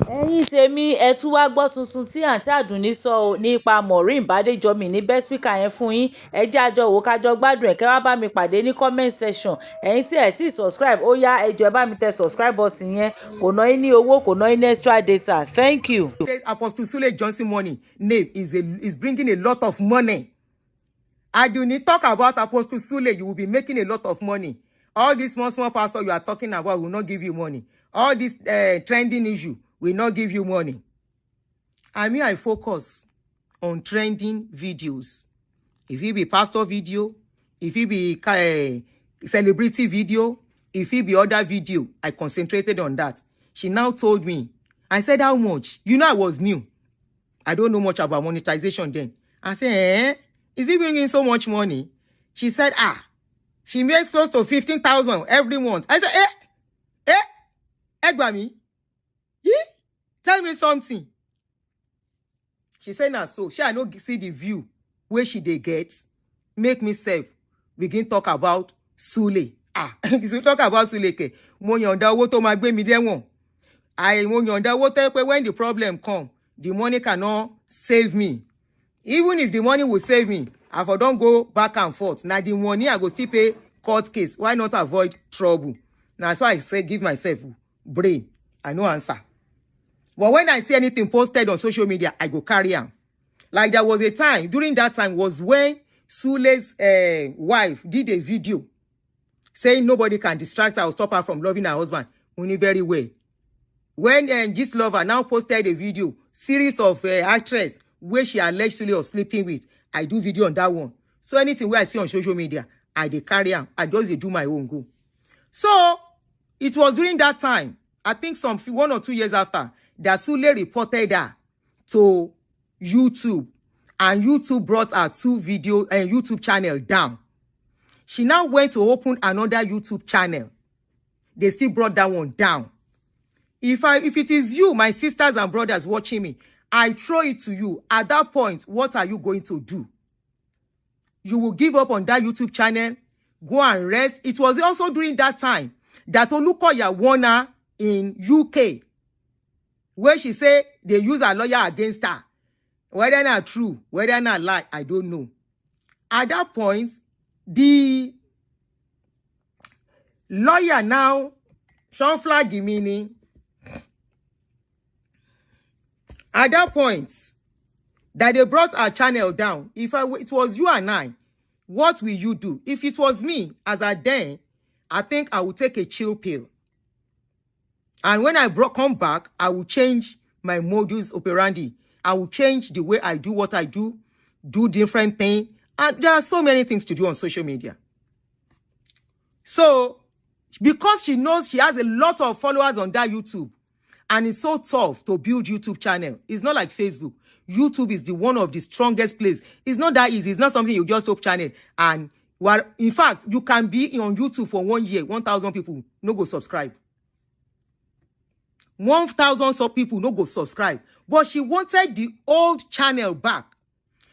ẹ̀yin tèmi ẹ tún wá gbọ́ tuntun tí àǹtí Adunni sọ ọ́ nípa Maureen Badejo mi ní best speaker yẹn fún yín ẹ jẹ́ àjọ wò kájọ gbádùn ẹ̀ kẹ́ wá bá mi pàdé ní comment section ẹ̀yin tí ẹ̀ tí subscribe ó yá ẹ jọ̀ọ́ ẹ bá mi tẹ subscribe button yẹn kò ná yín ní owó kò ná yín ní extra data thank you. Apostle Sule Johnson money name is bringing a lot of money. Adunni talk about Apostle Sule, you will be making a lot of money. All these small pastor you are talking about will not give you money. All this trending issue will not give you money. I focus on trending videos. If it be pastor video, if it be celebrity video, if it be other video, I concentrated on that. She now told me, I said, how much? You know I was new. I don't know much about monetization then. I said, is it bringing so much money? She said, she makes close to 15,000 every month. I said, Egbami, tell me something. She said, nah, so she I no see the view where she they get. Make me safe. Begin talk about Sule. You talk about Sule ke. Mo yanda wo to magbe mi de won. Mo yanda wo te pe when the problem come, the money cannot save me. Even if the money will save me, I don't go back and forth. Now the money I go still pay court case. Why not avoid trouble? Now that's why I say give myself brain. I no answer. But when I see anything posted on social media, I go carry on. Like there was a time, during that time was when Sule's wife did a video saying nobody can distract her or stop her from loving her husband. Only very well. When this lover now posted a video, series of actress where she alleged Sule of sleeping with, I do video on that one. So anything where I see on social media, I dey carry on. I just do my own go. So it was during that time, I think 1 or 2 years after, that Sule reported her to YouTube, and YouTube brought her YouTube channel down. She now went to open another YouTube channel. They still brought that one down. If it is you, my sisters and brothers watching me, I throw it to you. At that point, what are you going to do? You will give up on that YouTube channel, go and rest. It was also during that time that Olukoya won her in UK, where she said they use a lawyer against her. Whether not true, whether not lie, I don't know. At that point, the lawyer now, Sean Flag meaning, at that point, that they brought our channel down. If it was you and I, what will you do? If it was me, as I then, I think I would take a chill pill. And when I come back, I will change my modus operandi. I will change the way I do what I do different things. And there are so many things to do on social media. So, because she knows she has a lot of followers on that YouTube, and it's so tough to build YouTube channel. It's not like Facebook. YouTube is one of the strongest places. It's not that easy. It's not something you just open channel. And in fact, you can be on YouTube for 1 year, 1,000 people no go subscribe. 1,000 people no go subscribe. But she wanted the old channel back.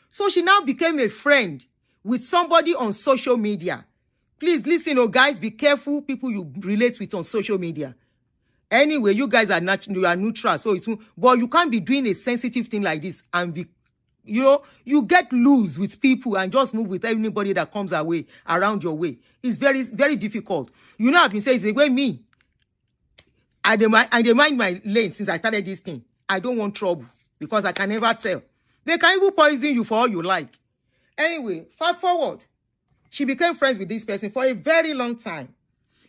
So she now became a friend with somebody on social media. Please listen, guys, be careful people you relate with on social media. Anyway, you guys are you are neutral, so but you can't be doing a sensitive thing like this and be, you get loose with people and just move with anybody that comes around your way. It's very, very difficult. I've been saying, it's the way me. I mind my lane since I started this thing. I don't want trouble because I can never tell. They can even poison you for all you like. Anyway, fast forward. She became friends with this person for a very long time.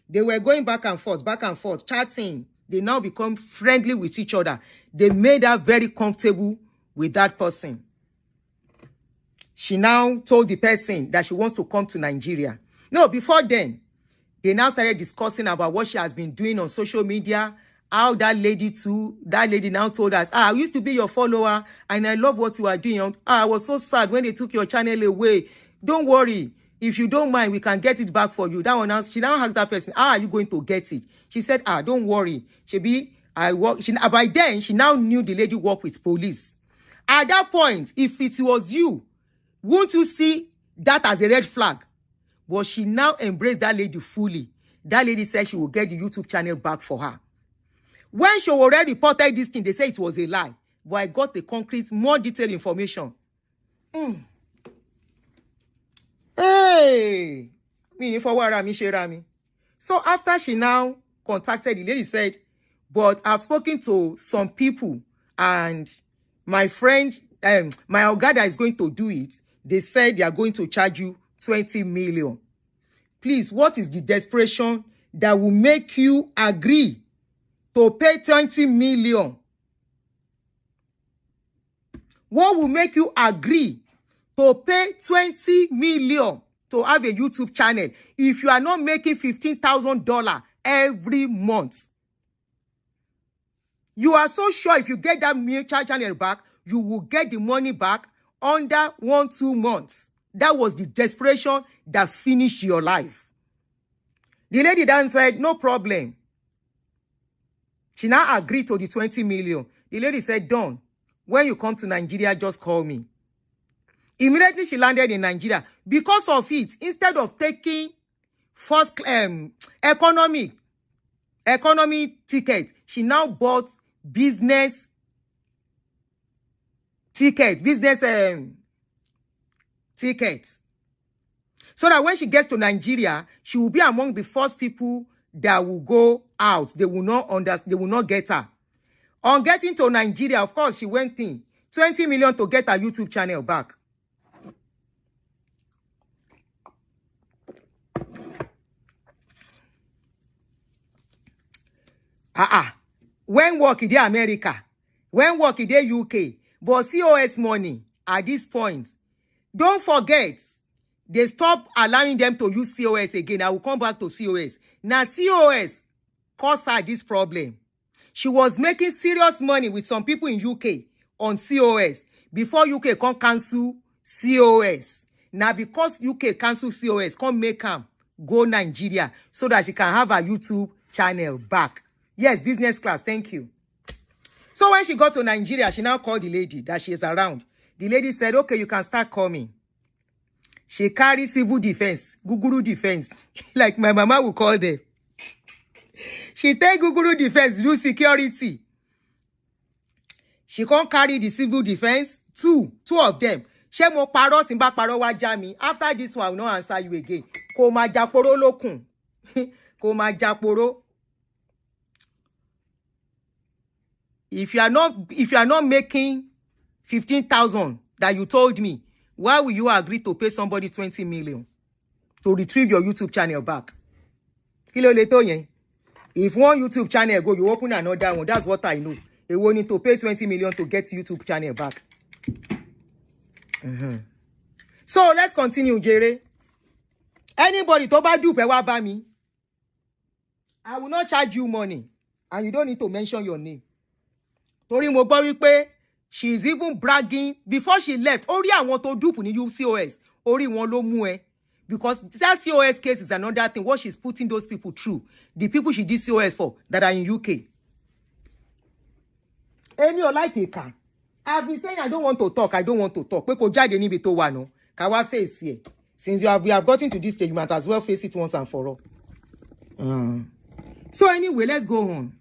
They were going back and forth, chatting. They now become friendly with each other. They made her very comfortable with that person. She now told the person that she wants to come to Nigeria. No, before then, they now started discussing about what she has been doing on social media, how that lady now told us, I used to be your follower and I love what you are doing. I was so sad when they took your channel away. Don't worry. If you don't mind, we can get it back for you. That one now, she now asked that person, how are you going to get it? She said, don't worry. By then, she now knew the lady worked with police. At that point, if it was you, won't you see that as a red flag? But she now embraced that lady fully. That lady said she will get the YouTube channel back for her. When Sowore reported this thing, they say it was a lie. But I got the concrete, more detailed information. Hey! So after she now contacted, the lady said, but I've spoken to some people and my friend, my Ogada is going to do it. They said they are going to charge you 20 million. Please, what is the desperation that will make you agree to pay 20 million? What will make you agree to pay 20 million to have a YouTube channel if you are not making $15,000 every month? You are so sure if you get that channel back, you will get the money back under 1-2 months. That was the desperation that finished your life. The lady then said, no problem. She now agreed to the 20 million. The lady said, done. When you come to Nigeria, just call me. Immediately she landed in Nigeria. Because of it, instead of taking first economy ticket, she now bought business ticket, tickets. So that when she gets to Nigeria, she will be among the first people that will go out. They will not get her. On getting to Nigeria, of course, she went in 20 million to get her YouTube channel back. When work in America, when work in UK, but COS money at this point, don't forget, they stop allowing them to use COS again. I will come back to COS. Now, COS caused her this problem. She was making serious money with some people in UK on COS before UK can cancel COS. Now, because UK cancel COS, come make them go Nigeria so that she can have her YouTube channel back. Yes, business class. Thank you. So when she got to Nigeria, she now called the lady that she is around. The lady said, okay, you can start coming. She carries civil defense, Guguru defense, like my mama would call them. She take Guguru defense, do security. She can't carry the civil defense, two of them. She mo paro timba paro wa jami. After this one, I will not answer you again. Ko ma japoro lokun. Ko ma japoro. If you are not making 15,000 that you told me, why will you agree to pay somebody 20 million to retrieve your YouTube channel back? Kilo leto yen. If one YouTube channel go, you open another one. That's what I know. They will need to pay 20 million to get YouTube channel back. So let's continue, Jerry. Anybody to buy dupe wa ba mi, I will not charge you money, and you don't need to mention your name. Tori mo gbọ́ wípé she is even bragging before she left. Ori àwọn tó dupe ní COS. Ori wọn ló mú ẹ. Because that COS case is another thing. What she's putting those people through. The people she did COS for that are in UK. Emi o like a car. I've been saying I don't want to talk. Pé kò jáde níbi tó wà no. Ká wá face here. Since we have gotten to this stage, you might as well face it once and for all. So anyway, let's go on.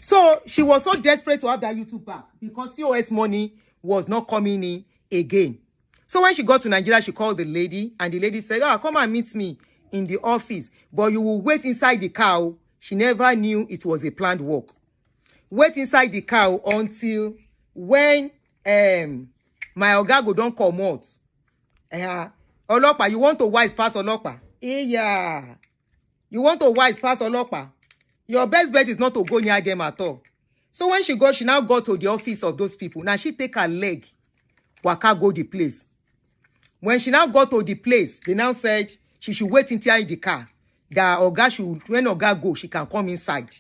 So she was so desperate to have that YouTube back because COS money was not coming in again. So when she got to Nigeria, she called the lady and the lady said, oh, come and meet me in the office, but you will wait inside the car. She never knew it was a planned walk. Wait inside the car until when my ogago don't come out. Olopa, you want to wise pass Olopa? Yeah. You want to wise pass Olopa? Your best bet is not to go near them at all. So when she now got to the office of those people. Now she take her leg, waka go the place. When she now got to the place, they now said she should wait inside the car. That Oga when Oga go, she can come inside.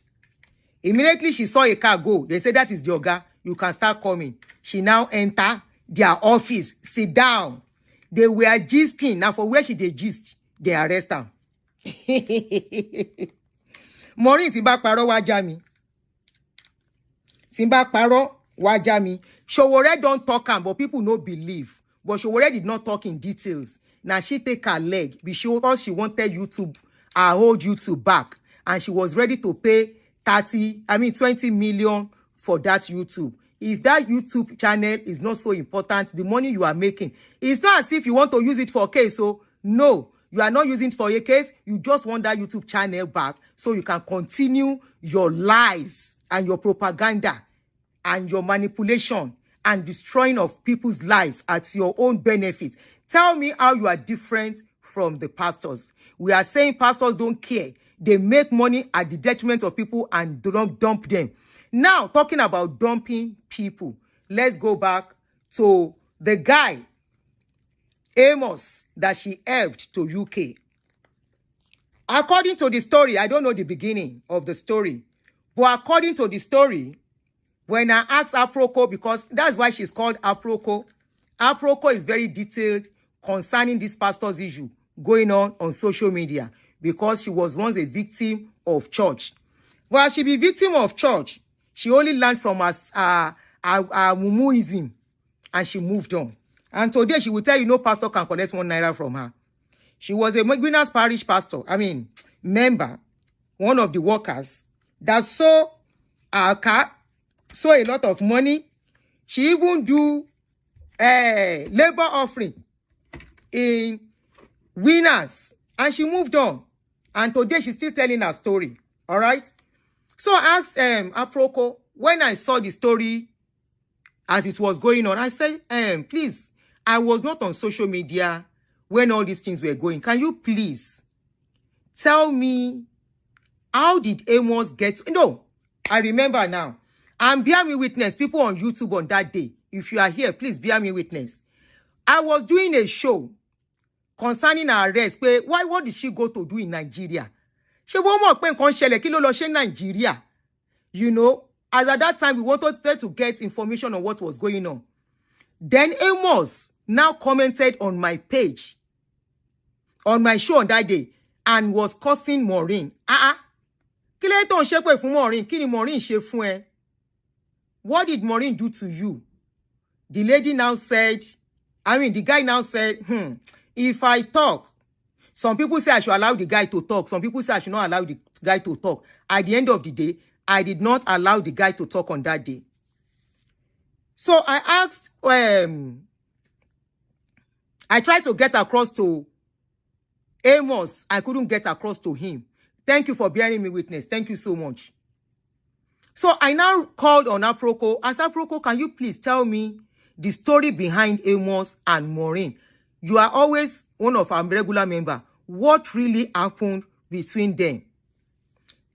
Immediately she saw a car go. They said that is the Oga. You can start coming. She now enter their office, sit down. They were gisting. Now for where she did gist, they arrest her. Maureen Simba Paro Wajami. Simba Paro Wajami. Sowore don't talk but people no believe. But Sowore did not talk in details. Now she take her leg because she wanted YouTube, her whole YouTube back. And she was ready to pay 20 million for that YouTube. If that YouTube channel is not so important, the money you are making, it's not as if you want to use it for a case. So no, you are not using it for a case. You just want that YouTube channel back so you can continue your lies and your propaganda and your manipulation and destroying of people's lives at your own benefit. Tell me how you are different from the pastors. We are saying pastors don't care. They make money at the detriment of people and don't dump them. Now, talking about dumping people, let's go back to the guy, Amos, that she helped to UK. According to the story, I don't know the beginning of the story, but according to the story, when I asked Aproko, because that's why she's called Aproko, Aproko is very detailed concerning this pastor's issue going on social media, because she was once a victim of church. Well, she be victim of church. She only learned from her Mumuism, and she moved on. And today she will tell you no pastor can collect 1 naira from her. She was a Winners Parish pastor, member, one of the workers that saw a car, saw a lot of money. She even do a labor offering in Winners, and she moved on. And today she's still telling her story. All right. So I asked Aproko, when I saw the story as it was going on, I said, please, I was not on social media when all these things were going. Can you please tell me, how did Amos get... No, I remember now. And bear me witness, people on YouTube on that day, if you are here, please bear me witness. I was doing a show concerning her arrest. What did she go to do in Nigeria? She won't more in Nigeria. You know, as at that time, we wanted to get information on what was going on. Then Amos now commented on my page, on my show on that day, and was cursing Maureen. Maureen? What did Maureen do to you? The lady now said, the guy now said, if I talk, some people say I should allow the guy to talk. Some people say I should not allow the guy to talk. At the end of the day, I did not allow the guy to talk on that day. So I asked, I tried to get across to Amos. I couldn't get across to him. Thank you for bearing me witness. Thank you so much. So I now called on Aproko. I said, Aproko, can you please tell me the story behind Amos and Maureen? You are always one of our regular members. What really happened between them?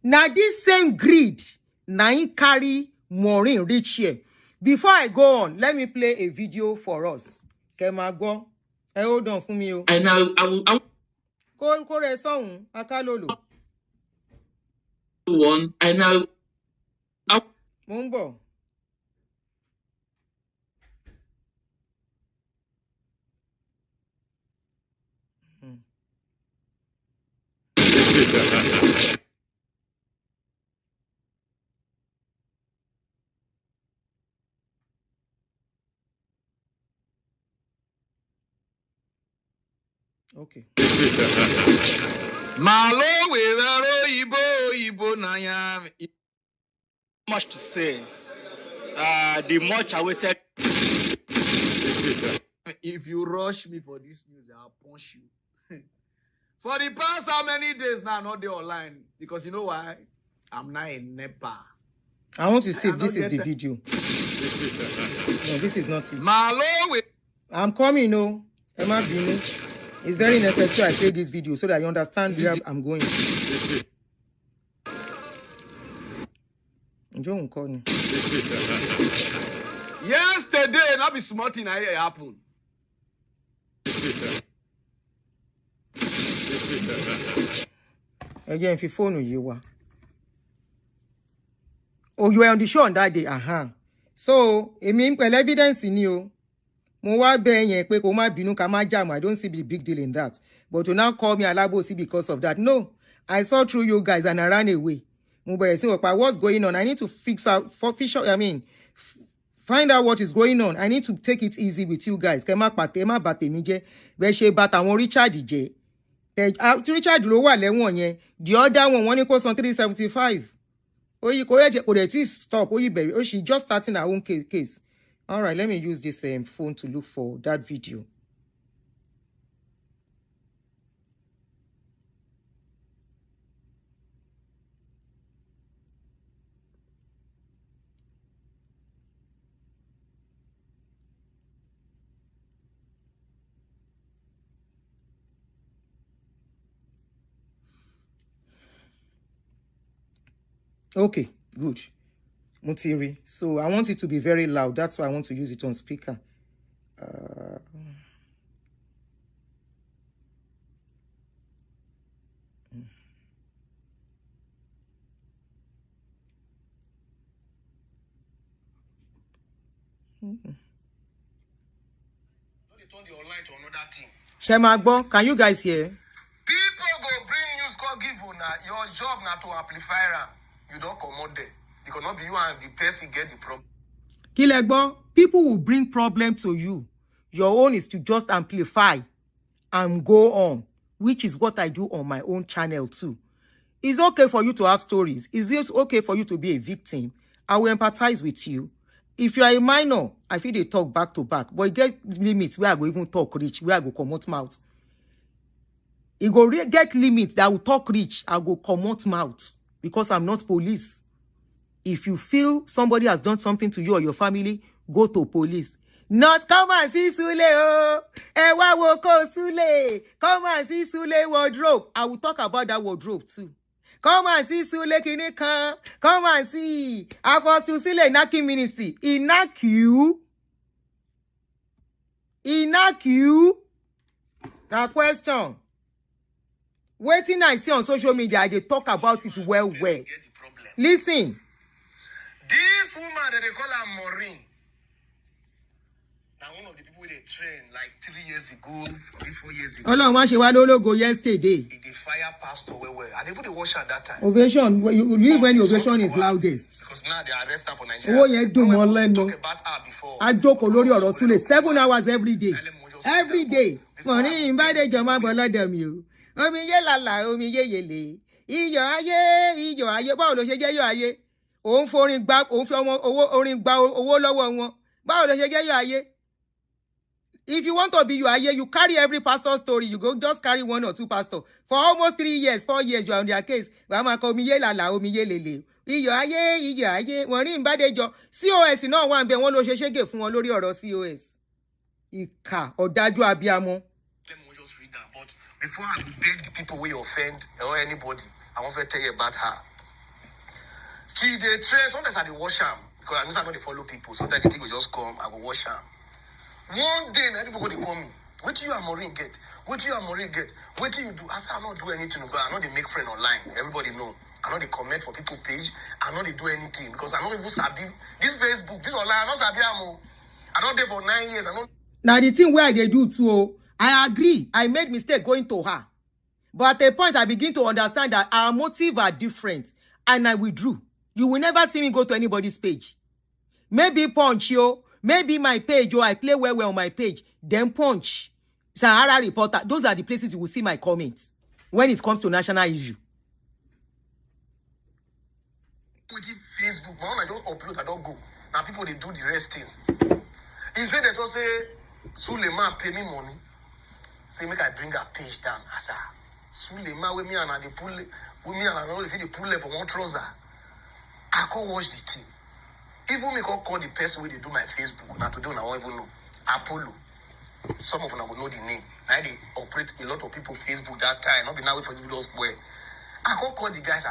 Now this same greed, now carry Maureen reach here. Before I go on, let me play a video for us. Kema go. Hold on for me. And now I will Kore song akalolo. One and now Mumbo. Okay. Malo Ibo Naya. Much to say. The much awaited. If you rush me for this news, I'll punch you. For the past how many days now, not the online, because you know why? I'm not in Nepal. I want to see if this is the video. No, this is not it. Malo. I'm coming, no. Emma Binu. It's very necessary I play this video so that you understand where I'm going. Yesterday, not be smart in idea happen. Again, if you phone you were. Oh, you were on the show on that day. So, it means evidence in you. I don't see the big deal in that. But to now call me Alabosi because of that. No. I saw through you guys and I ran away. What's going on? I need to find out what is going on. I need to take it easy with you guys. The other one, one costs on 375. Stop. She just starting her own case. All right, let me use this phone to look for that video. Okay, good. Mutiri. So I want it to be very loud. That's why I want to use it on speaker. Turn the online to another thing. Shemagbo, can you guys hear? People go bring news call give you now. Your job now to amplify them. You don't come out there. Because not be you and the person get the problem. Kilegbo, people will bring problem to you. Your own is to just amplify and go on, which is what I do on my own channel too. It's okay for you to have stories. It's okay for you to be a victim. I will empathize with you. If you are a minor, I feel they talk back to back. But it get limits where I go even talk rich, where I go come out mouth. It go get limits that I will talk rich, I go come out mouth. Because I'm not police. If you feel somebody has done something to you or your family, go to police. Not come and see Sule, oh. Ewa woko Sule. Come and see Sule wardrobe. I will talk about that wardrobe too. Come and see Sule Kinekan. Come and see Apostle Sule Inaki Ministry. Inaku. Now question. Waiting I see on social media, they talk about it well. Listen. This woman that they call her Maureen. Now one of the people they trained like 3 years ago, 4 years ago. Hold on, she was no go yesterday. They fire pastor where and even they wash at that time. Ovation, you leave when ovation is loudest. Because now they arrest her for Nigeria. Oh yeah, do more learn. Talk about her before. I joke olori oro Sule 7 hours every day. Every day. Maureen Badejo ma bola dem you. Omi ye lala, omi ye yele. Iyo aye. Báwo ló ṣe jẹ́ yo ayé? Òun forin gba, òun fi ọmọ orin gba owó lọ́wọ́ wọn. Báwo ló ṣe jẹ́ yo ayé? If you want to be your aye, you carry every pastor story. You go just carry 1 or 2 pastors. For almost 3 years, 4 years, you are on their case. Wàá omi ye lala, omi ye lele. Iyo aye. Maureen Badejo. COS náà wà ńbẹ̀, wọ́n ló ṣe ṣégè fún wọn lórí ọ̀rọ̀ COS. Ìkà ọ̀dájú abiyamọ. Let me just read that. But before I beg the people we offend or anybody, I want to tell you about her. She they train, sometimes I dey wash am because I know I don't dey follow people. Sometimes the thing will just come, I go wash am. One day, now people go dey call me. What do you and Maureen get? What do you and Maureen get? What do you do? I say I don't do anything because I know they make friend online. Everybody know. I know they comment for people page. I know they do anything because I know even sabi this Facebook, this online. I know sabi am. I don't there for 9 years. I know. Now the thing where they do too, I agree. I made mistake going to her. But at a point, I begin to understand that our motives are different. And I withdrew. You will never see me go to anybody's page. Maybe Punch, yo. Maybe my page, yo. I play well on my page. Then Punch. Sahara Reporter. Those are the places you will see my comments. When it comes to national issue. With Facebook, man, I don't upload, I don't go. Now people, they do the rest things. He said that also, Suleiman pay me money. Say, make I bring her page down. I said, Suleiman, with me and they pull it. With me and I know if they pull it for one trouser. I can't watch the thing. Even me can call the person where they do my Facebook. Now today, I won't even know. Apollo. Some of them will know the name. Now they operate a lot of people Facebook that time. Not be now with Facebook don't spoil. I can't call the guys.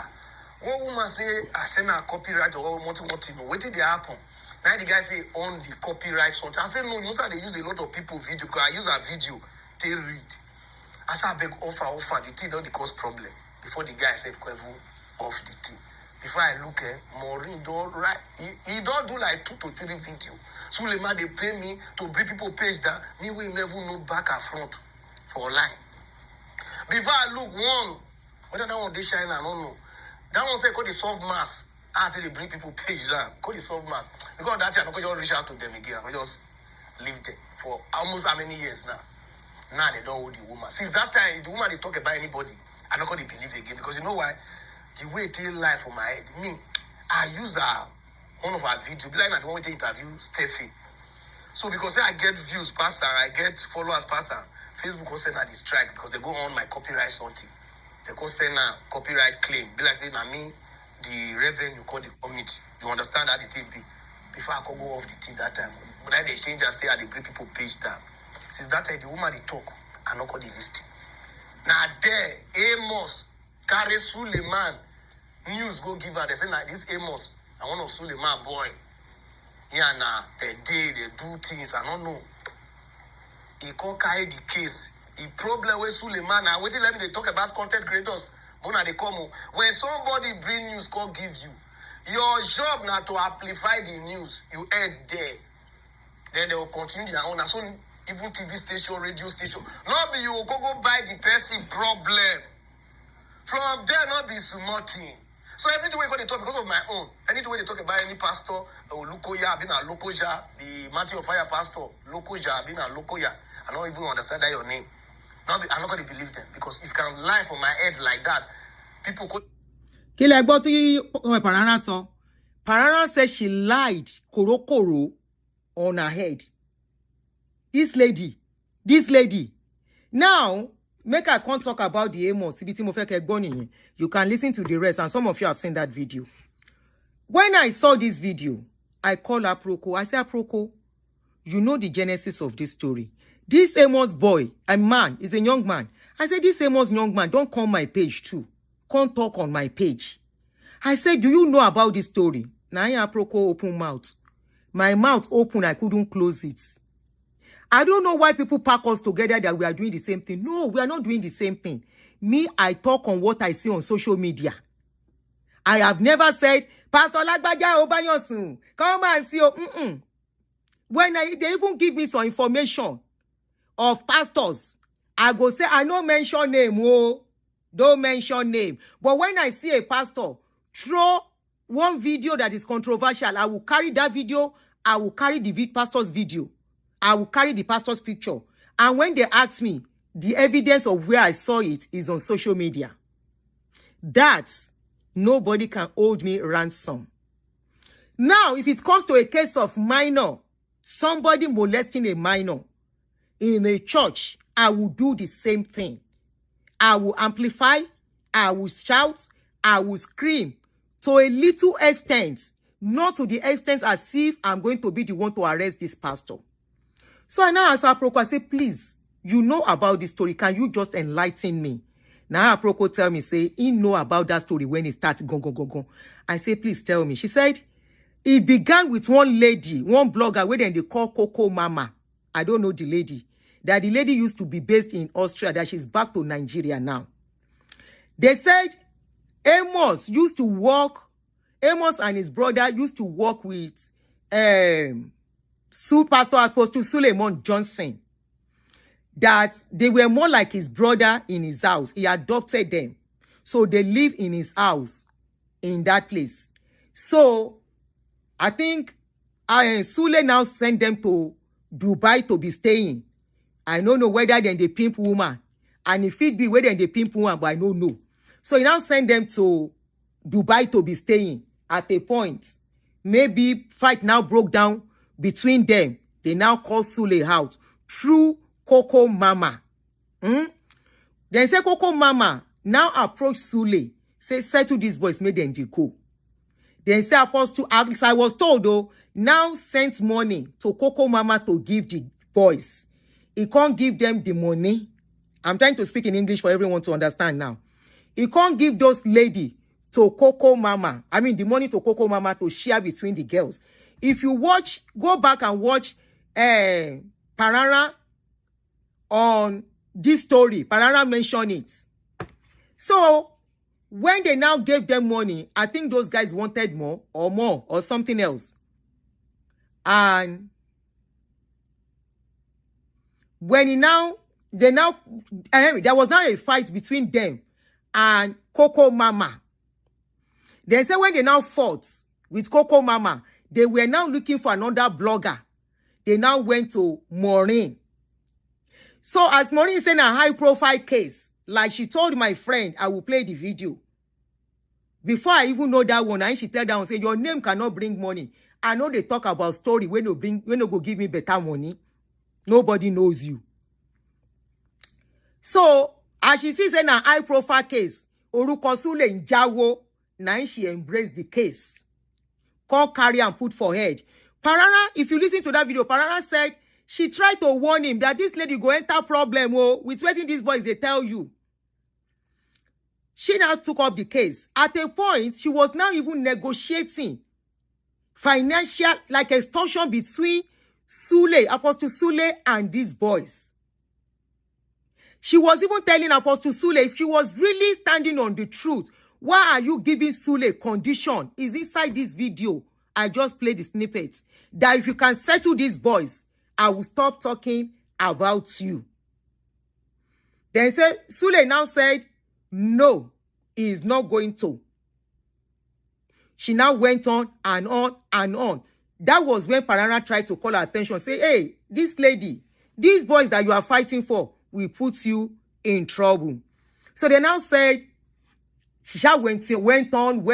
One woman say, I send her copyright or what what did they happen? Now the guy say on the copyright something. I said no, you know they use a lot of people video because I use a video they read. I said I beg offer the thing don't cause problem. Before the guy said off the thing. Before I look at Maureen don't write he don't do like 2 to 3 video. Suleiman they pay me to bring people page down. Me we never know back and front for online. Before I look one, whether that one they shine, I don't know. That one say call the soft mass. Until they bring people page down. Call the soft mass. Because that time I could just reach out to them again. I could just leave them for almost how many years now. Now they don't hold the woman. Since that time, the woman they talk about anybody, I don't call they believe again. Because you know why? The way they lie for my head. Me, I use one of our videos, like I don't want to interview Steffi. So because say I get views past her, I get followers past her, Facebook will send her the strike because they go on my copyright something. They go send her copyright claim. Be like say, na me, the revenue call the committee. You understand how the thing be? Before I could go off the thing that time. But then they change and say, they bring people page down. Since that time, the woman they talk, I not call the listing. Now there, Amos, carry Suleiman, news go give her. They say, this Amos, I one of Suleiman boy. Yeah, now, they do things, I don't know. He can't carry the case. The problem with Suleiman, now, wait till let me they talk about content creators. When they come, when somebody bring news, call give you. Your job now to amplify the news, you end there. Then they will continue their own. So even TV station, radio station. Not be you go buy the person problem. From there, not be small thing. So everything we're going to talk because of my own. Anything they talk about any pastor, or Lukoya, being a Lokoja, the Matthew of Fire pastor, Lokoja, being a Lokoya. I don't even understand that your name. I'm not going to believe them because if you can lie from my head like that, people could. Kí lẹ gbọ́ tí Parara sọ? Parara said she lied korokoro on her head. This lady. Now, make I can't talk about the Amos. You can listen to the rest, and some of you have seen that video. When I saw this video, I called Aproko. I said, Aproko, you know the genesis of this story. This Amos boy, a man, is a young man. I said, this Amos young man, don't come my page too. Can't talk on my page. I said, do you know about this story? Now, Aproko open mouth. My mouth open, I couldn't close it. I don't know why people pack us together that we are doing the same thing. No, we are not doing the same thing. Me, I talk on what I see on social media. I have never said, Pastor Lagbaja Obanyosun, come and see. When they even give me some information of pastors, I go say, I don't mention name, oh. Don't mention name. But when I see a pastor throw one video that is controversial, I will carry that video. I will carry the pastor's video. I will carry the pastor's picture. And when they ask me, the evidence of where I saw it is on social media. That nobody can hold me ransom. Now, if it comes to a case of minor, somebody molesting a minor in a church, I will do the same thing. I will amplify, I will shout, I will scream to a little extent, not to the extent as if I'm going to be the one to arrest this pastor. So I now ask Aproko, I say, please, you know about this story. Can you just enlighten me? Now Aproko tell me, say, he know about that story when it started. Go. I say, please tell me. She said, it began with one lady, one blogger, where they call Coco Mama. I don't know the lady. That the lady used to be based in Austria, that she's back to Nigeria now. They said Amos and his brother used to work with Pastor Apostle Suleiman Johnson. That they were more like his brother in his house. He adopted them. So they live in his house in that place. So I think Sule now sent them to Dubai to be staying. I don't know whether then they pimp woman. And if it be whether they pimp woman, but I don't know. So he now sent them to Dubai to be staying at a point. Maybe fight now broke down between them. They now call Sule out through Coco Mama. Then say Coco Mama now approach Sule. Say, settle these boys, make them they go. Then say Apostle Alex, I was told though, now sent money to Coco Mama to give the boys. He can't give them the money. I'm trying to speak in English for everyone to understand now. He can't give those lady to Coco Mama. I mean, the money to Coco Mama to share between the girls. If you watch, go back and watch Parara on this story. Parara mentioned it. So, when they now gave them money, I think those guys wanted more or something else. And when there was now a fight between them and Coco Mama. They say when they now fought with Coco Mama, they were now looking for another blogger. They now went to Maureen. So as Maureen said, a high profile case, like she told my friend, I will play the video. Before I even know that one, and she tell that one, say, your name cannot bring money. I know they talk about story when you go give me better money. Nobody knows you. So, as she sees in a high profile case, Oruko Sule Njawo, now she embraced the case. Call carry and put for head. Parara, if you listen to that video, Parara said she tried to warn him that this lady go enter problem with waiting these boys they tell you. She now took up the case. At a point, she was now even negotiating financial, like extortion between Sule, Apostle Sule, and these boys. She was even telling Apostle Sule if she was really standing on the truth, why are you giving Sule condition? Is inside this video. I just played the snippets. That if you can settle these boys, I will stop talking about you. Then Sule now said, no, he is not going to. She now went on and on and on. That was when Parana tried to call her attention. Say, hey, this lady, these boys that you are fighting for will put you in trouble. So they now said, she went on.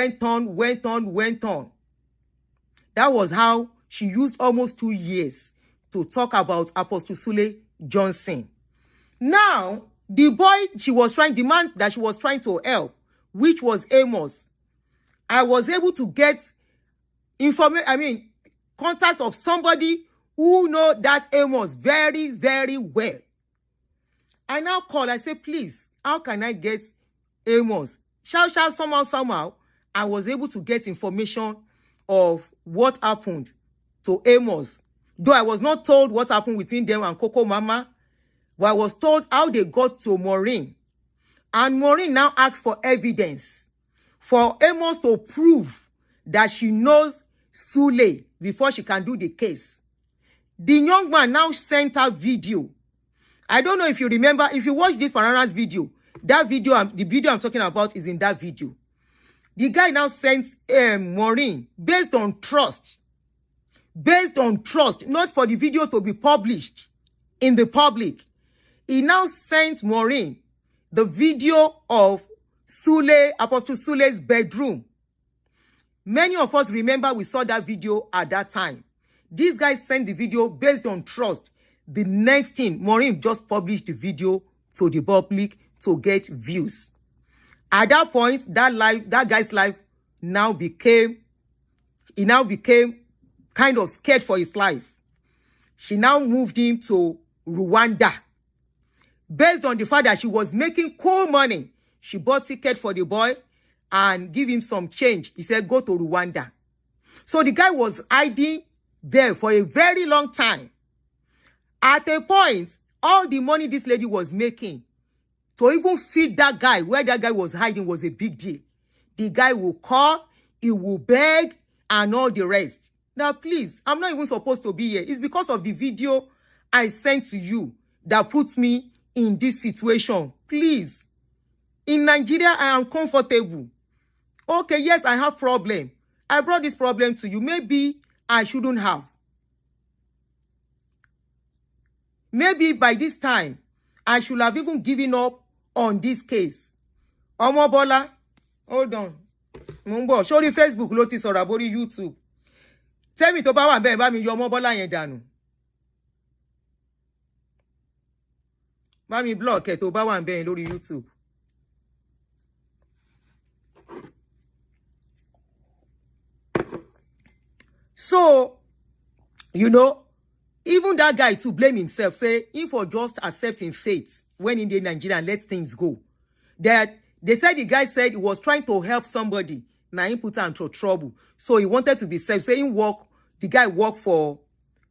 That was how she used almost 2 years to talk about Apostle Sule Johnson. Now, the boy the man that she was trying to help, which was Amos, I was able to get contact of somebody who know that Amos very, very well. I now call, I say, please, how can I get Amos? Somehow, I was able to get information of what happened to Amos. Though I was not told what happened between them and Coco Mama, but I was told how they got to Maureen. And Maureen now asked for evidence for Amos to prove that she knows Sule before she can do the case. The young man now sent her video. I don't know if you remember, if you watch this Parana's video, that video, the video I'm talking about is in that video. The guy now sent Maureen based on trust, not for the video to be published in the public. He now sent Maureen the video of Sule, Apostle Sule's bedroom. Many of us remember we saw that video at that time. This guy sent the video based on trust. The next thing, Maureen just published the video to the public to get views. At that point, that guy's life now became kind of scared for his life. She now moved him to Rwanda. Based on the fact that she was making cool money, she bought ticket for the boy and give him some change. He said, go to Rwanda. So the guy was hiding there for a very long time. At a point, all the money this lady was making to even feed that guy where that guy was hiding was a big deal. The guy will call, he will beg, and all the rest. Now, please, I'm not even supposed to be here. It's because of the video I sent to you that puts me in this situation. Please, in Nigeria, I am comfortable. Okay, yes, I have problem. I brought this problem to you. Maybe I shouldn't have. Maybe by this time, I should have even given up on this case. Omobola, hold on. Mumbo, show the Facebook, Lotis or Abori YouTube. Tell me to bawa ben ba mi yo Omobola yen dànù. Ba mi block e to bawa ben lórí YouTube. So, you know, even that guy to blame himself, say, if for just accepting fate when in the Nigeria and let things go. That they said the guy said he was trying to help somebody. Now he put her into trouble. So he wanted to be safe. Saying the guy worked for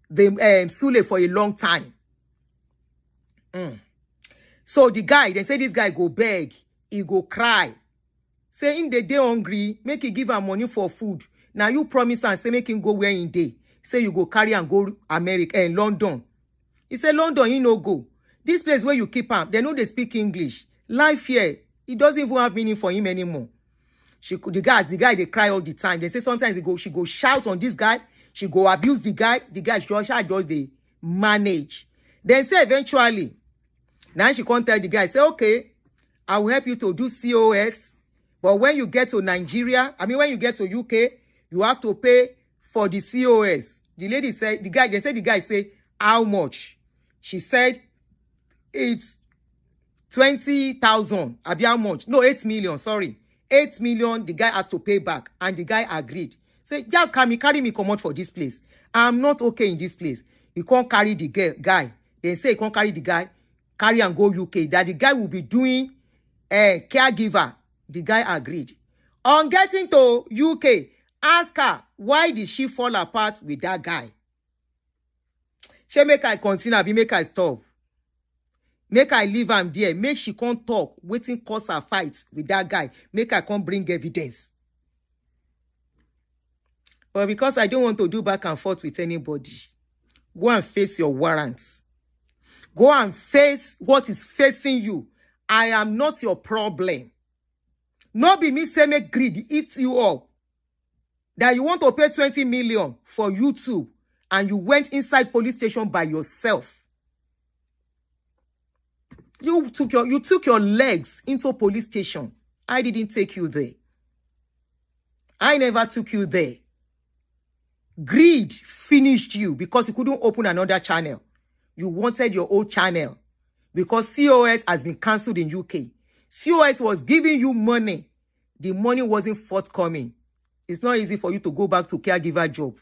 the Sule for a long time. So the guy, they say this guy go beg, he go cry. Say in the day hungry, make he give her money for food. Now you promise and say make him go where in day. Say you go carry and go America and London. He said London, he no go. This place where you keep him, they know they speak English. Life here, it doesn't even have meaning for him anymore. The guy they cry all the time. They say sometimes she go shout on this guy, she go abuse the guy just they manage. Then say eventually, now she can't tell the guy, say, okay, I will help you to do COS, But when you get to Nigeria, when you get to UK, you have to pay for the COS. The lady said, the guy say, how much? She said, it's 20,000. How much? No, 8 million, sorry. 8 million, the guy has to pay back. And the guy agreed. Say, yeah, carry me come out for this place. I'm not okay in this place. You can't carry the guy. They say you can't carry the guy. Carry and go UK. That the guy will be doing a caregiver. The guy agreed. On getting to UK, ask her, why did she fall apart with that guy? She make I continue, make I stop. Make I leave am there. Make she can't talk. Waiting cause her fight with that guy. Make I can't bring evidence. But because I don't want to do back and forth with anybody, go and face your warrants. Go and face what is facing you. I am not your problem. No be me say make greed eat you up. That you want to pay 20 million for YouTube and you went inside police station by yourself. You took your legs into police station. I didn't take you there. I never took you there. Greed finished you because you couldn't open another channel. You wanted your own channel because COS has been cancelled in UK. COS was giving you money. The money wasn't forthcoming. It's not easy for you to go back to caregiver job.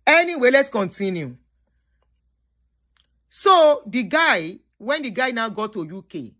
Anyway, let's continue. So the guy, when the guy now got to UK,